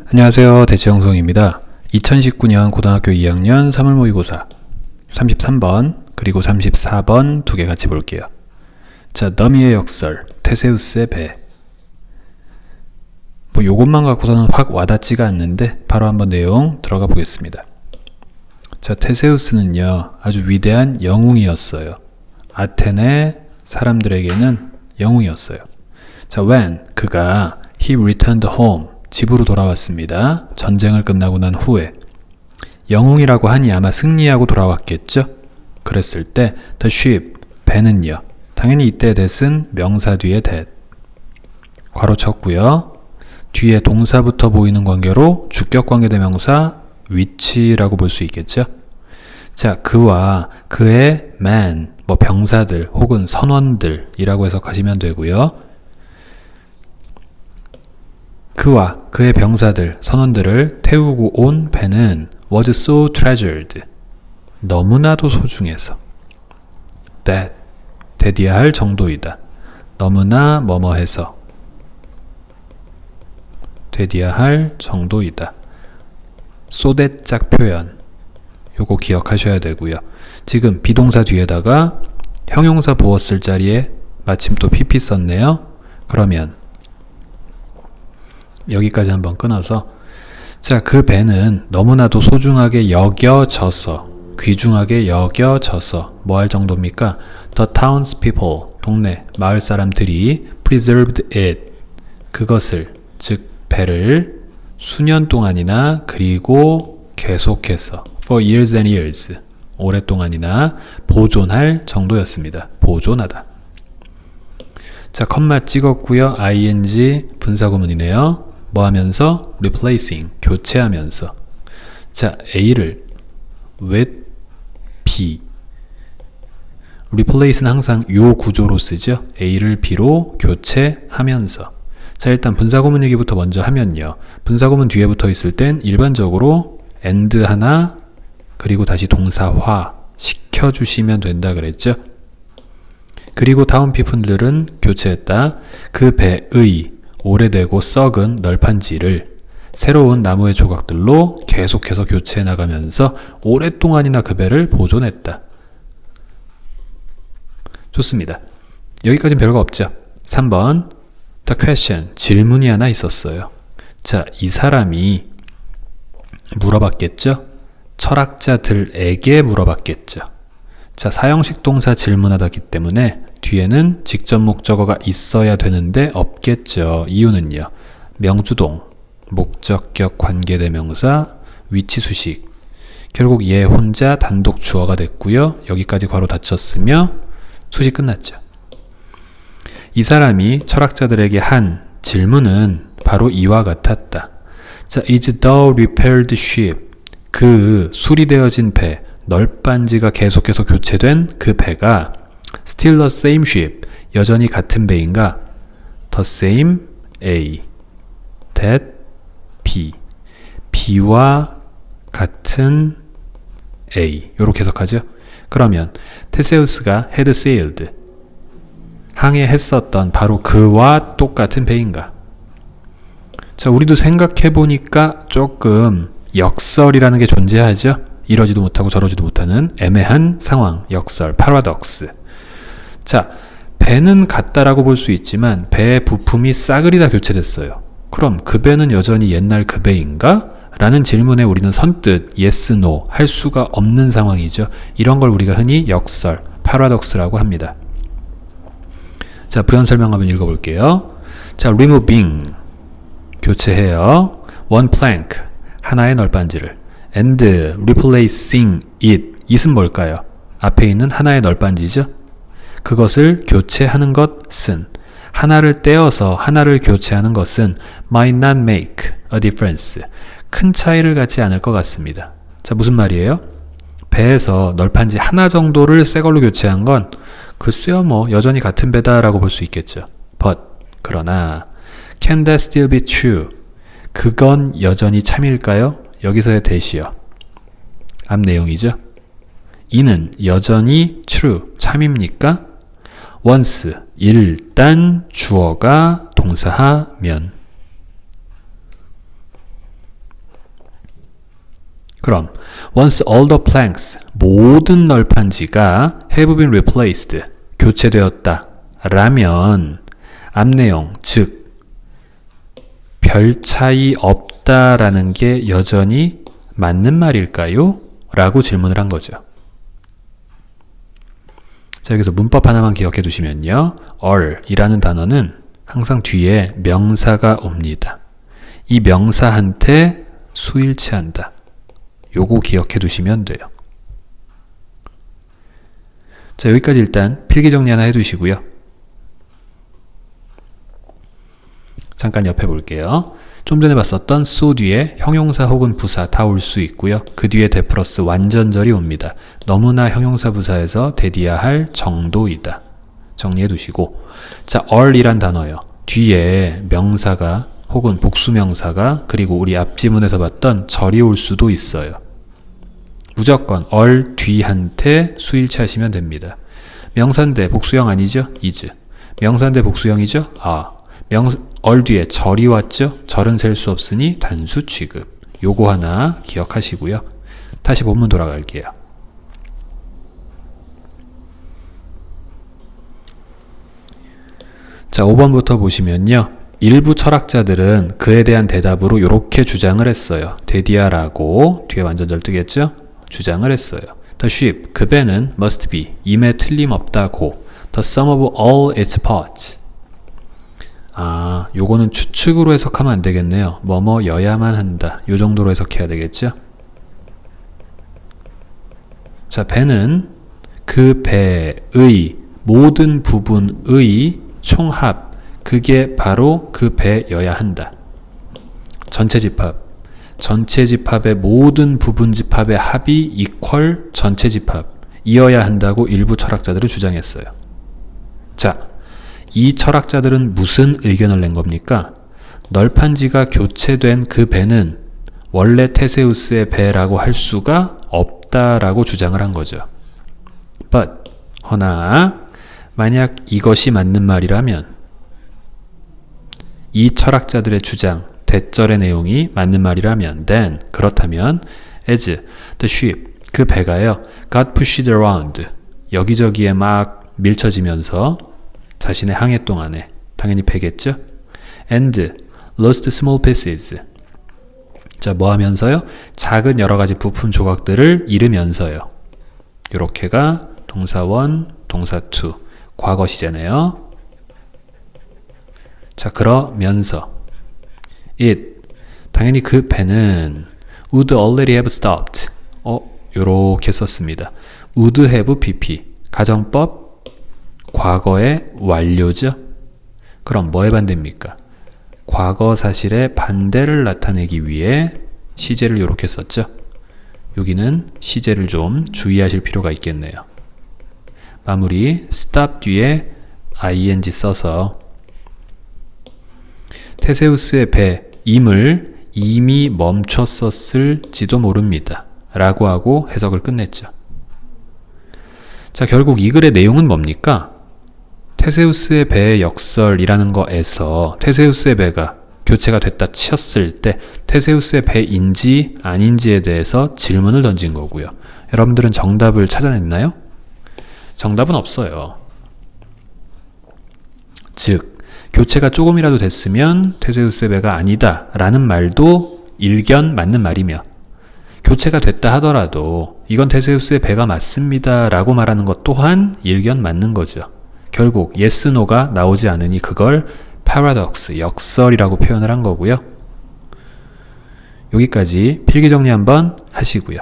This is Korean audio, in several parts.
안녕하세요. 대치영성입니다. 2019년 고등학교 2학년 3월 모의고사 33번 그리고 34번 두 개 같이 볼게요. 자, 더미의 역설, 테세우스의 배. 요것만 갖고서는 확 와닿지가 않는데 바로 한번 내용 들어가 보겠습니다. 자, 테세우스는요 아주 위대한 영웅이었어요. 아테네 사람들에게는 영웅이었어요. 자, when 그가 he returned home 집으로 돌아왔습니다. 전쟁을 끝나고 난 후에 영웅이라고 하니 아마 승리하고 돌아왔겠죠? 그랬을 때 the ship 배는요 당연히 이때 that은 명사 뒤에 that 괄호 쳤고요. 뒤에 동사부터 보이는 관계로 주격 관계대명사 which라고 볼 수 있겠죠? 자, 그와 그의 man 병사들 혹은 선원들이라고 해석하시면 되고요. 그와 그의 병사들, 선원들을 태우고 온 배는 was so treasured 너무나도 소중해서 that 대디야 할 정도이다. 너무나 뭐뭐해서 되디야 할 정도이다. 소대짝 표현 요거 기억하셔야 되고요. 지금 비동사 뒤에다가 형용사 보어 쓸 자리에 마침 또 pp 썼네요. 그러면 여기까지 한번 끊어서 자, 그 배는 너무나도 소중하게 여겨져서 귀중하게 여겨져서 뭐 할 정도입니까? The townspeople 동네 마을 사람들이 preserved it 그것을 즉 배를 수년 동안이나 그리고 계속해서 for years and years 오랫동안이나 보존할 정도였습니다. 보존하다. 자, 컴마 찍었고요. ing 분사구문이네요. 뭐 하면서? replacing 교체하면서. 자, A를 with B replace는 항상 요 구조로 쓰죠. A를 B로 교체하면서. 자, 일단 분사구문 얘기부터 먼저 하면요. 분사구문 뒤에 붙어 있을 땐 일반적으로 and 하나 그리고 다시 동사화 시켜주시면 된다 그랬죠. 그리고 다음 피푼들은 교체했다. 그 배의 오래되고 썩은 널판지를 새로운 나무의 조각들로 계속해서 교체해 나가면서 오랫동안이나 그 배를 보존했다. 좋습니다. 여기까지는 별거 없죠. 3번 The question 질문이 하나 있었어요. 자, 이 사람이 물어봤겠죠? 철학자들에게 물어봤겠죠. 자, 사형식 동사 질문하다기 때문에 뒤에는 직접 목적어가 있어야 되는데 없겠죠. 이유는요. 명주동, 목적격 관계대명사, 위치 수식. 결국 얘 혼자 단독 주어가 됐고요. 여기까지 괄호 닫혔으며 수식 끝났죠. 이 사람이 철학자들에게 한 질문은 바로 이와 같았다. 자, is the repaired ship 그 수리되어진 배 널빤지가 계속해서 교체된 그 배가 still the same ship 여전히 같은 배인가? the same A that B B와 같은 A 요렇게 해석하죠. 그러면 테세우스가 had sailed 항해했었던 바로 그와 똑같은 배인가? 자, 우리도 생각해보니까 조금 역설이라는 게 존재하죠. 이러지도 못하고 저러지도 못하는 애매한 상황, 역설, 파라독스. 자, 배는 같다라고 볼 수 있지만 배의 부품이 싸그리 다 교체됐어요. 그럼 그 배는 여전히 옛날 그 배인가? 라는 질문에 우리는 선뜻 yes, no 할 수가 없는 상황이죠. 이런 걸 우리가 흔히 역설, 파라독스라고 합니다. 자, 부연 설명 한번 읽어볼게요. 자, removing 교체해요. one plank 하나의 널빤지를 and replacing it it은 뭘까요? 앞에 있는 하나의 널빤지죠. 그것을 교체하는 것은 하나를 떼어서 하나를 교체하는 것은 might not make a difference 큰 차이를 갖지 않을 것 같습니다. 자, 무슨 말이에요? 배에서 널판지 하나 정도를 새 걸로 교체한 건 글쎄요 여전히 같은 배다라고 볼 수 있겠죠. but 그러나 can that still be true? 그건 여전히 참일까요? 여기서의 that이요. 앞 내용이죠. 이는 여전히 true, 참입니까? once, 일단 주어가 동사하면 그럼 once all the planks 모든 널판지가 have been replaced 교체되었다 라면 앞 내용 즉 별 차이 없다라는 게 여전히 맞는 말일까요? 라고 질문을 한 거죠. 자, 여기서 문법 하나만 기억해 두시면요. all 이라는 단어는 항상 뒤에 명사가 옵니다. 이 명사한테 수일치한다. 요거 기억해 두시면 돼요. 자, 여기까지 일단 필기 정리 하나 해 두시고요. 잠깐 옆에 볼게요. 좀 전에 봤었던 so 뒤에 형용사 혹은 부사 다 올 수 있고요. 그 뒤에 대 플러스 완전절이 옵니다. 너무나 형용사 부사에서 대디해야 할 정도이다. 정리해 두시고 자, all이란 단어요. 뒤에 명사가 혹은 복수명사가 그리고 우리 앞 지문에서 봤던 절이 올 수도 있어요. 무조건 all 뒤한테 수일치 하시면 됩니다. 명사인데 복수형 아니죠? is. 명사인데 복수형이죠? all 뒤에 절이 왔죠? 절은 셀 수 없으니 단수 취급. 요거 하나 기억하시고요. 다시 본문 돌아갈게요. 자, 5번부터 보시면요. 일부 철학자들은 그에 대한 대답으로 이렇게 주장을 했어요. 대디하라고 뒤에 완전절 뜨겠죠? 주장을 했어요. The ship, 그 배는 must be, 임에 틀림없다고. The sum of all its parts. 요거는 추측으로 해석하면 안 되겠네요. 뭐뭐여야만 한다. 요 정도로 해석해야 되겠죠? 자, 배는 그 배의 모든 부분의 총합, 그게 바로 그 배여야 한다. 전체 집합. 전체 집합의 모든 부분 집합의 합이 이퀄 전체 집합 이어야 한다고 일부 철학자들은 주장했어요. 자, 이 철학자들은 무슨 의견을 낸 겁니까? 널판지가 교체된 그 배는 원래 테세우스의 배라고 할 수가 없다라고 주장을 한 거죠. But, 허나 만약 이것이 맞는 말이라면 이 철학자들의 주장, 대절의 내용이 맞는 말이라면 then, 그렇다면 as the ship, 그 배가요 got pushed around, 여기저기에 막 밀쳐지면서 자신의 항해 동안에 당연히 배겠죠? and lost small pieces, 자, 뭐 하면서요? 작은 여러 가지 부품 조각들을 잃으면서요. 요렇게가 동사 1, 동사 2, 과거 시제네요. 자, 그러면서 it, 당연히 그 배는 would already have stopped. 요렇게 썼습니다. would have pp, 가정법, 과거의 완료죠. 그럼 뭐의 반대입니까? 과거 사실의 반대를 나타내기 위해 시제를 요렇게 썼죠. 여기는 시제를 좀 주의하실 필요가 있겠네요. 마무리 stop 뒤에 ing 써서 테세우스의 배임을 이미 멈췄었을지도 모릅니다. 라고 하고 해석을 끝냈죠. 자, 결국 이 글의 내용은 뭡니까? 테세우스의 배의 역설이라는 거에서 테세우스의 배가 교체가 됐다 쳤을 때 테세우스의 배인지 아닌지에 대해서 질문을 던진 거고요. 여러분들은 정답을 찾아냈나요? 정답은 없어요. 즉, 교체가 조금이라도 됐으면 테세우스의 배가 아니다 라는 말도 일견 맞는 말이며, 교체가 됐다 하더라도 이건 테세우스의 배가 맞습니다 라고 말하는 것 또한 일견 맞는 거죠. 결국 yes, no가 나오지 않으니 그걸 paradox, 역설이라고 표현을 한 거고요. 여기까지 필기 정리 한번 하시고요.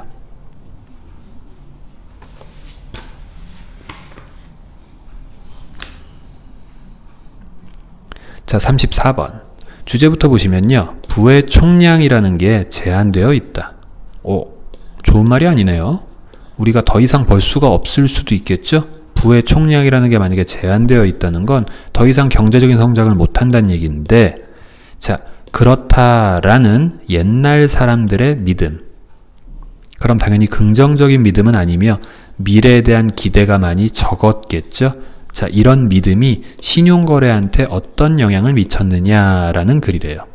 자, 34번 주제부터 보시면요, 부의 총량이라는 게 제한되어 있다. 좋은 말이 아니네요. 우리가 더 이상 벌 수가 없을 수도 있겠죠. 부의 총량이라는 게 만약에 제한되어 있다는 건 더 이상 경제적인 성장을 못한다는 얘기인데, 자, 그렇다라는 옛날 사람들의 믿음, 그럼 당연히 긍정적인 믿음은 아니며 미래에 대한 기대가 많이 적었겠죠. 자, 이런 믿음이 신용거래한테 어떤 영향을 미쳤느냐라는 글이래요.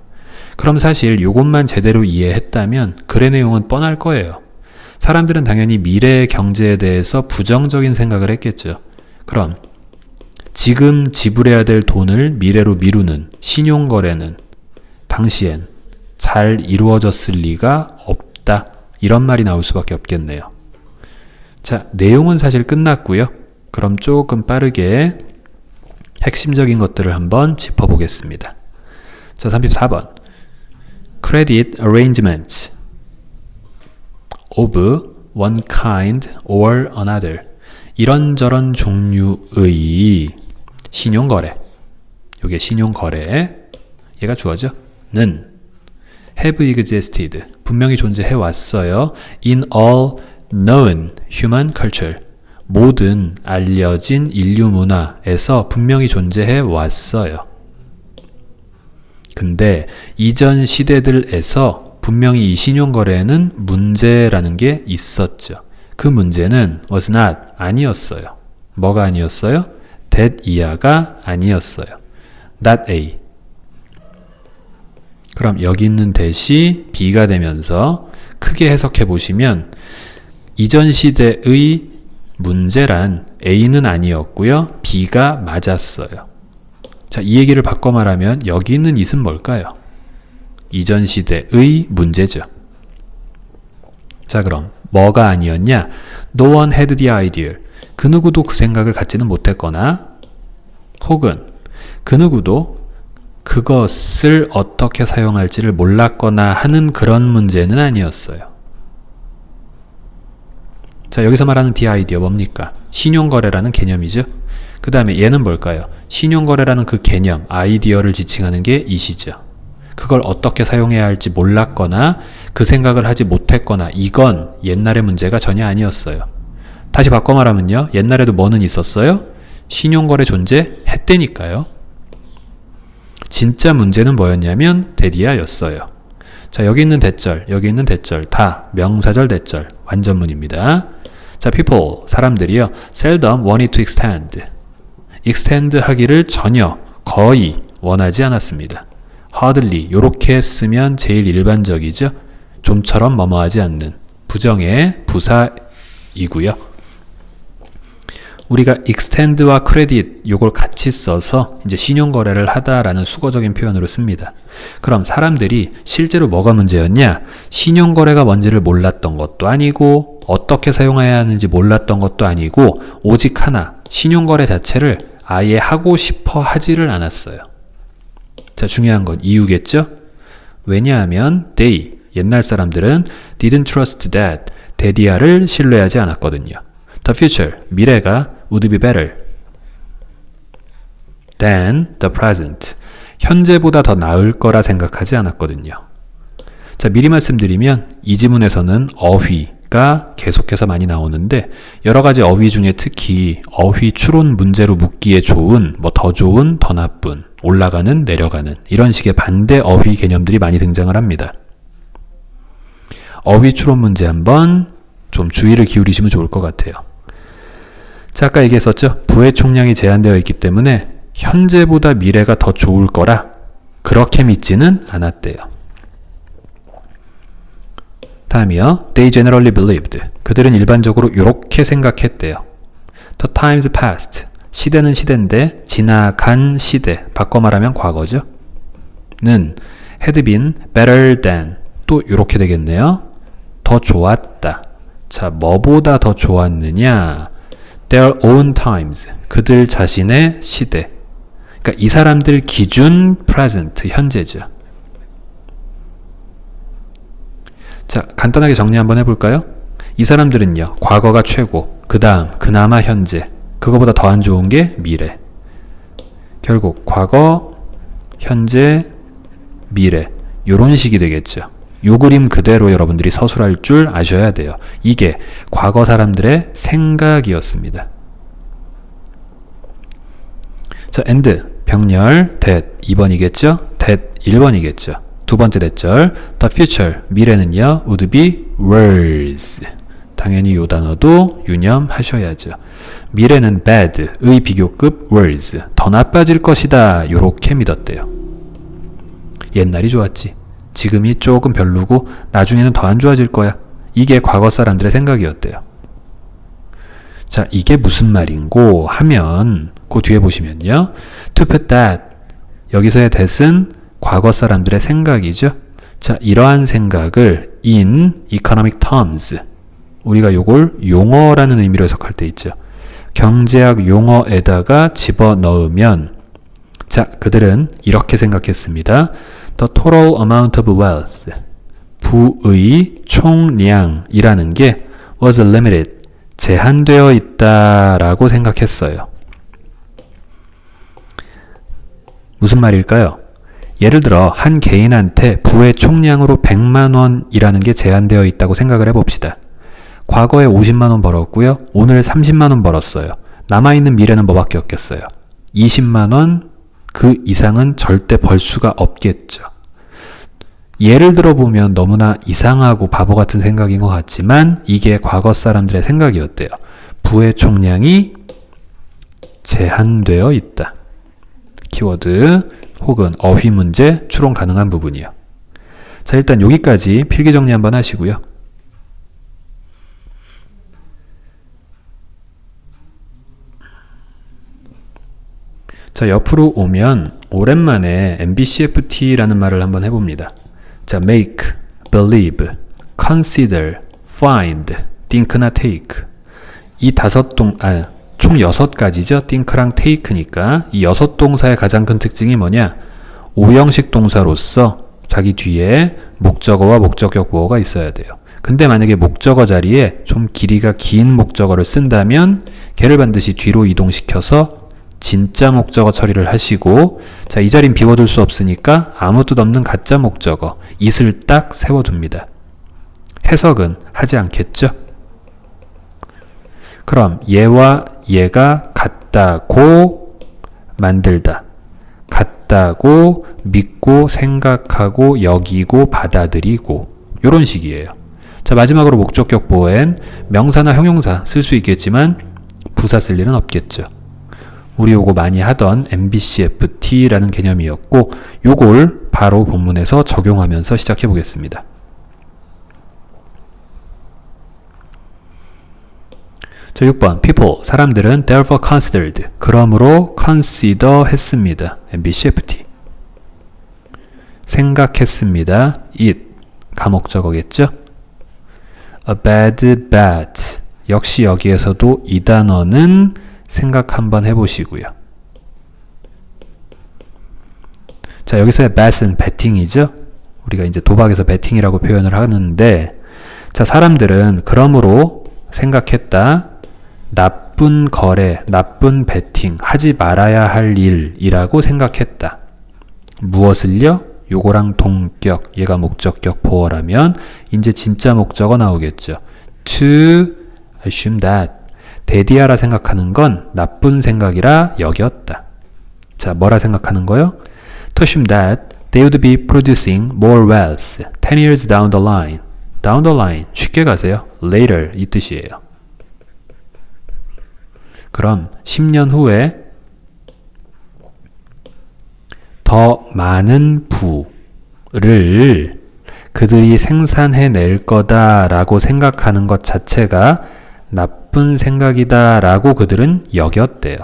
그럼 사실 이것만 제대로 이해했다면 글의 내용은 뻔할 거예요. 사람들은 당연히 미래의 경제에 대해서 부정적인 생각을 했겠죠. 그럼 지금 지불해야 될 돈을 미래로 미루는 신용거래는 당시엔 잘 이루어졌을 리가 없다. 이런 말이 나올 수밖에 없겠네요. 자, 내용은 사실 끝났고요. 그럼 조금 빠르게 핵심적인 것들을 한번 짚어보겠습니다. 자, 34번. Credit arrangements of one kind or another. 이런저런 종류의 신용거래. 이게 신용거래. 얘가 주어져. 는 have existed. 분명히 존재해 왔어요. In all known human culture. 모든 알려진 인류 문화에서 분명히 존재해 왔어요. 근데 이전 시대들에서 분명히 이 신용거래에는 문제라는 게 있었죠. 그 문제는 was not 아니었어요. 뭐가 아니었어요? that 이하가 아니었어요. not A. 그럼 여기 있는 that이 B가 되면서 크게 해석해 보시면 이전 시대의 문제란 A는 아니었고요. B가 맞았어요. 자, 이 얘기를 바꿔 말하면 여기 있는 it은 뭘까요? 이전 시대의 문제죠. 자, 그럼 뭐가 아니었냐? No one had the idea. 그 누구도 그 생각을 갖지는 못했거나 혹은 그 누구도 그것을 어떻게 사용할지를 몰랐거나 하는 그런 문제는 아니었어요. 자, 여기서 말하는 the idea 뭡니까? 신용거래라는 개념이죠. 그 다음에 얘는 뭘까요? 신용거래라는 그 개념, 아이디어를 지칭하는 게 it이죠. 그걸 어떻게 사용해야 할지 몰랐거나 그 생각을 하지 못했거나 이건 옛날의 문제가 전혀 아니었어요. 다시 바꿔 말하면요. 옛날에도 뭐는 있었어요? 신용거래 존재했다니까요. 진짜 문제는 뭐였냐면 대디아였어요. 자, 여기 있는 대절, 여기 있는 대절 다 명사절 대절 완전문입니다. 자, people 사람들이요. seldom wanted to extend 하기를 전혀 거의 원하지 않았습니다. hardly 요렇게 쓰면 제일 일반적이죠. 좀처럼 뭐뭐하지 않는 부정의 부사이고요. 우리가 extend와 credit 요걸 같이 써서 이제 신용거래를 하다라는 수거적인 표현으로 씁니다. 그럼 사람들이 실제로 뭐가 문제였냐? 신용거래가 뭔지를 몰랐던 것도 아니고 어떻게 사용해야 하는지 몰랐던 것도 아니고 오직 하나 신용거래 자체를 아예 하고 싶어 하지를 않았어요. 자, 중요한 건 이유겠죠? 왜냐하면 they 옛날 사람들은 didn't trust that 대디아를 신뢰하지 않았거든요. The future 미래가 would be better than the present 현재보다 더 나을 거라 생각하지 않았거든요. 자, 미리 말씀드리면 이 지문에서는 어휘가 계속해서 많이 나오는데 여러 가지 어휘 중에 특히 어휘 추론 문제로 묻기에 좋은 뭐 더 좋은, 더 나쁜, 올라가는, 내려가는 이런 식의 반대 어휘 개념들이 많이 등장을 합니다. 어휘 추론 문제 한번 좀 주의를 기울이시면 좋을 것 같아요. 자, 아까 얘기했었죠. 부의 총량이 제한되어 있기 때문에 현재보다 미래가 더 좋을 거라 그렇게 믿지는 않았대요. 다음이요. They generally believed. 그들은 일반적으로 이렇게 생각했대요. The times past. 시대는 시대인데 지나간 시대. 바꿔 말하면 과거죠. 는 had been better than. 또 이렇게 되겠네요. 더 좋았다. 자, 뭐보다 더 좋았느냐? Their own times. 그들 자신의 시대. 그러니까 이 사람들 기준 present, 현재죠. 자, 간단하게 정리 한번 해볼까요? 이 사람들은요, 과거가 최고, 그 다음, 그나마 현재, 그거보다 더 안 좋은 게 미래. 결국 과거, 현재, 미래 요런 식이 되겠죠. 요 그림 그대로 여러분들이 서술할 줄 아셔야 돼요. 이게 과거 사람들의 생각이었습니다. 자, and 병렬 that 2번이겠죠? that 1번이겠죠. 두 번째 대절 the future 미래는요 would be worse. 당연히 요 단어도 유념하셔야죠. 미래는 bad의 비교급 worse 더 나빠질 것이다 요렇게 믿었대요. 옛날이 좋았지. 지금이 조금 별로고 나중에는 더 안 좋아질 거야. 이게 과거 사람들의 생각이었대요. 자, 이게 무슨 말인고 하면 그 뒤에 보시면요. To put that. 여기서의 that은 과거 사람들의 생각이죠. 자, 이러한 생각을 in economic terms. 우리가 요걸 용어라는 의미로 해석할 때 있죠. 경제학 용어에다가 집어넣으면 자, 그들은 이렇게 생각했습니다. The total amount of wealth. 부의 총량이라는 게 was limited. 제한되어 있다라고 생각했어요. 무슨 말일까요? 예를 들어 한 개인한테 부의 총량으로 100만 원이라는 게 제한되어 있다고 생각을 해봅시다. 과거에 50만 원 벌었고요. 오늘 30만 원 벌었어요. 남아있는 미래는 뭐밖에 없겠어요? 20만 원 그 이상은 절대 벌 수가 없겠죠. 예를 들어보면 너무나 이상하고 바보 같은 생각인 것 같지만 이게 과거 사람들의 생각이었대요. 부의 총량이 제한되어 있다. 키워드 혹은 어휘 문제 추론 가능한 부분이요. 자, 일단 여기까지 필기 정리 한번 하시고요. 자, 옆으로 오면 오랜만에 MBCFT라는 말을 한번 해봅니다. 자, make, believe, consider, find, think나 take. 이 총 6가지죠. think랑 take니까 이 6동사의 가장 큰 특징이 뭐냐? 5형식 동사로서 자기 뒤에 목적어와 목적격 보어가 있어야 돼요. 근데 만약에 목적어 자리에 좀 길이가 긴 목적어를 쓴다면 걔를 반드시 뒤로 이동시켜서 진짜 목적어 처리를 하시고 자, 이 자리는 비워둘 수 없으니까 아무 뜻 없는 가짜 목적어 it을 딱 세워둡니다. 해석은 하지 않겠죠? 그럼 얘와 얘가 같다고 만들다. 같다고 믿고 생각하고 여기고 받아들이고 요런 식이에요. 자, 마지막으로 목적격 보어엔 명사나 형용사 쓸 수 있겠지만 부사 쓸 일은 없겠죠. 우리 요거 많이 하던 MBCFT라는 개념이었고 요걸 바로 본문에서 적용하면서 시작해 보겠습니다. 자, 6번 people, 사람들은 therefore considered, 그러므로 consider 했습니다. MBCFT 생각했습니다. it, 가목적어겠죠? a bad bet, 역시 여기에서도 이 단어는 생각 한번 해보시고요. 자, 여기서의 bet은 베팅이죠. 우리가 이제 도박에서 베팅이라고 표현을 하는데 자, 사람들은 그러므로 생각했다. 나쁜 거래, 나쁜 베팅, 하지 말아야 할 일이라고 생각했다. 무엇을요? 요거랑 동격, 얘가 목적격 보어라면 이제 진짜 목적어 나오겠죠. To assume that. 대디하라 생각하는 건 나쁜 생각이라 여겼다. 자, 뭐라 생각하는 거요? To assume that they would be producing more wealth 10 years down the line. down the line, 쉽게 가세요. later 이 뜻이에요. 그럼 10년 후에 더 많은 부를 그들이 생산해낼 거다라고 생각하는 것 자체가 나쁜 생각이다라고 그들은 여겼대요.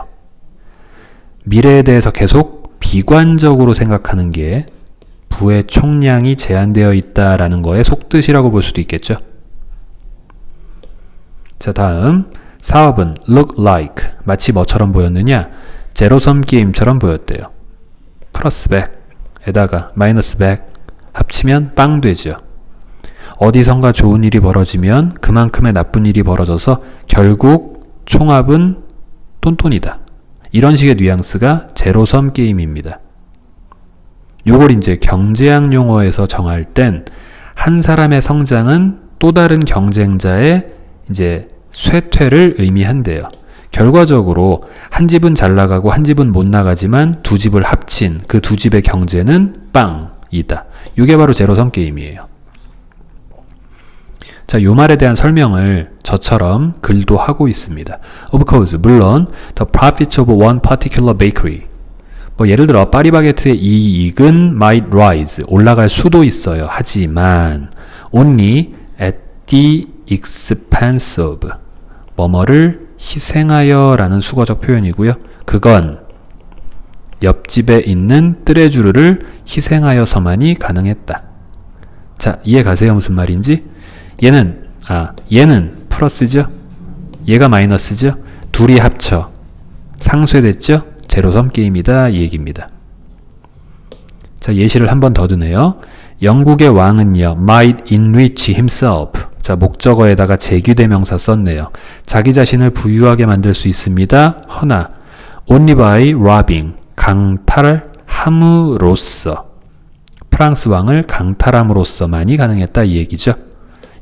미래에 대해서 계속 비관적으로 생각하는 게 부의 총량이 제한되어 있다라는 거의 속뜻이라고 볼 수도 있겠죠. 자, 다음 사업은 look like, 마치 뭐처럼 보였느냐? 제로섬 게임처럼 보였대요. 플러스 100에다가 마이너스 100 합치면 빵 되죠. 어디선가 좋은 일이 벌어지면 그만큼의 나쁜 일이 벌어져서 결국 총합은 똔똔이다. 이런 식의 뉘앙스가 제로섬 게임입니다. 요걸 이제 경제학 용어에서 정할 땐 한 사람의 성장은 또 다른 경쟁자의 이제 쇠퇴를 의미한대요. 결과적으로 한 집은 잘 나가고 한 집은 못 나가지만 두 집을 합친 그 두 집의 경제는 빵이다. 이게 바로 제로섬 게임이에요. 자, 요 말에 대한 설명을 저처럼 글도 하고 있습니다. Of course, 물론 the profits of one particular bakery, 뭐 예를 들어 파리바게트의 이익은 might rise, 올라갈 수도 있어요. 하지만 only at the expense of, 뭐뭐를 희생하여 라는 수거적 표현이고요. 그건 옆집에 있는 뜨레주르를 희생하여서만이 가능했다. 자, 이해 가세요? 무슨 말인지? 얘는 플러스죠? 얘가 마이너스죠? 둘이 합쳐 상쇄됐죠? 제로섬 게임이다 이 얘기입니다. 자, 예시를 한 번 더 드네요. 영국의 왕은요 might enrich himself. 자, 목적어에다가 제규대명사 썼네요. 자기 자신을 부유하게 만들 수 있습니다. 허나 only by robbing, 강탈함으로써, 프랑스 왕을 강탈함으로써만이 가능했다 이 얘기죠.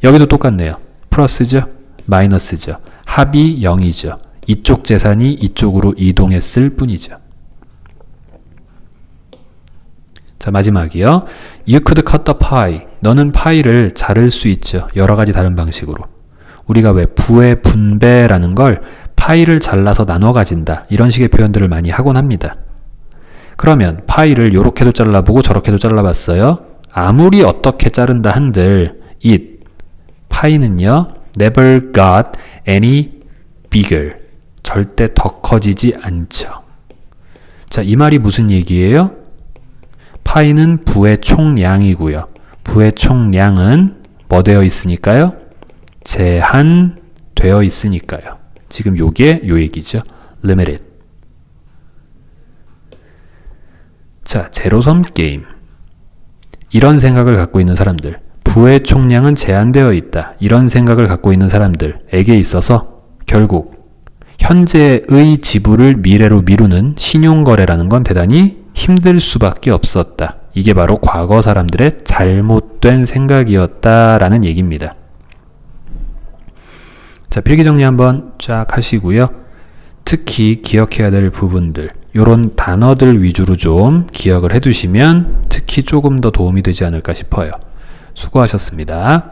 여기도 똑같네요. 플러스죠? 마이너스죠. 합이 0이죠. 이쪽 재산이 이쪽으로 이동했을 뿐이죠. 자, 마지막이요. You could cut the pie. 너는 파이를 자를 수 있죠. 여러 가지 다른 방식으로. 우리가 왜 부의 분배라는 걸 파이를 잘라서 나눠 가진다, 이런 식의 표현들을 많이 하곤 합니다. 그러면 파이를 요렇게도 잘라보고 저렇게도 잘라봤어요. 아무리 어떻게 자른다 한들 파이는요 never got any bigger, 절대 더 커지지 않죠. 자, 이 말이 무슨 얘기예요? 파이는 부의 총량이고요. 부의 총량은 뭐 되어 있으니까요? 제한되어 있으니까요. 지금 요게 요 얘기죠. limited. 자, 제로섬 게임. 이런 생각을 갖고 있는 사람들, 부의 총량은 제한되어 있다, 이런 생각을 갖고 있는 사람들에게 있어서 결국 현재의 지불을 미래로 미루는 신용거래라는 건 대단히 힘들 수밖에 없었다. 이게 바로 과거 사람들의 잘못된 생각이었다라는 얘기입니다. 자, 필기 정리 한번 쫙 하시고요. 특히 기억해야 될 부분들, 요런 단어들 위주로 좀 기억을 해두시면 특히 조금 더 도움이 되지 않을까 싶어요. 수고하셨습니다.